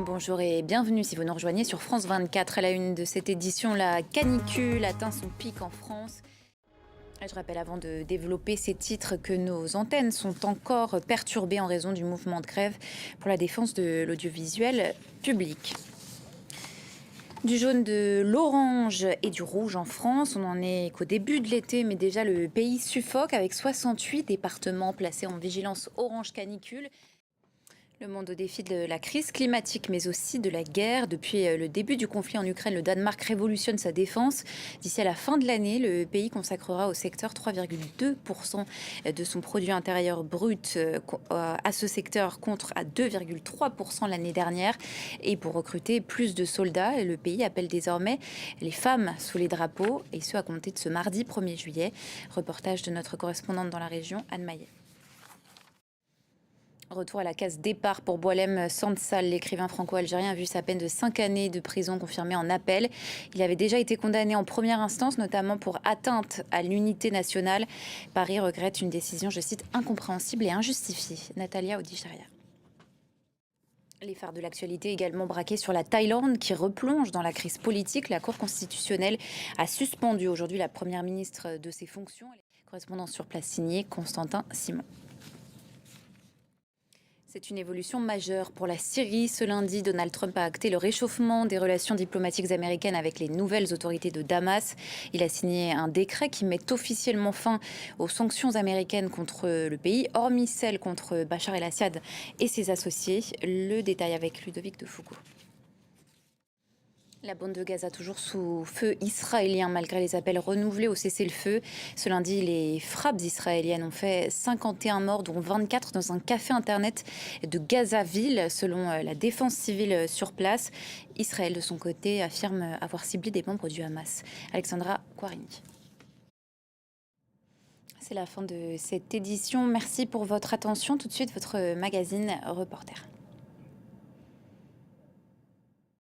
Bonjour et bienvenue si vous nous rejoignez sur France 24. À la une de cette édition, la canicule atteint son pic en France. Je rappelle avant de développer ces titres que nos antennes sont encore perturbées en raison du mouvement de grève pour la défense de l'audiovisuel public. Du jaune, de l'orange et du rouge en France, on n'en est qu'au début de l'été, mais déjà le pays suffoque avec 68 départements placés en vigilance orange canicule. Le monde au défi de la crise climatique, mais aussi de la guerre. Depuis le début du conflit en Ukraine, le Danemark révolutionne sa défense. D'ici à la fin de l'année, le pays consacrera au secteur 3,2% de son produit intérieur brut à ce secteur contre à 2,3% l'année dernière. Et pour recruter plus de soldats, le pays appelle désormais les femmes sous les drapeaux, et ce à compter de ce mardi 1er juillet. Reportage de notre correspondante dans la région, Anne Maillet. Retour à la case départ pour Boualem Sansal, l'écrivain franco-algérien a vu sa peine de 5 années de prison confirmée en appel. Il avait déjà été condamné en première instance, notamment pour atteinte à l'unité nationale. Paris regrette une décision, je cite, incompréhensible et injustifiée. Natalia Odicharia. Les phares de l'actualité également braqués sur la Thaïlande qui replonge dans la crise politique. La Cour constitutionnelle a suspendu aujourd'hui la première ministre de ses fonctions. Correspondance sur place signée Constantin Simon. C'est une évolution majeure pour la Syrie. Ce lundi, Donald Trump a acté le réchauffement des relations diplomatiques américaines avec les nouvelles autorités de Damas. Il a signé un décret qui met officiellement fin aux sanctions américaines contre le pays, hormis celles contre Bachar el-Assad et ses associés. Le détail avec Ludovic de Foucault. La bande de Gaza toujours sous feu israélien malgré les appels renouvelés au cessez-le-feu. Ce lundi, les frappes israéliennes ont fait 51 morts, dont 24 dans un café internet de Gaza-Ville, selon la défense civile sur place. Israël, de son côté, affirme avoir ciblé des membres du Hamas. Alexandra Quarini. C'est la fin de cette édition. Merci pour votre attention. Tout de suite, votre magazine Reporter.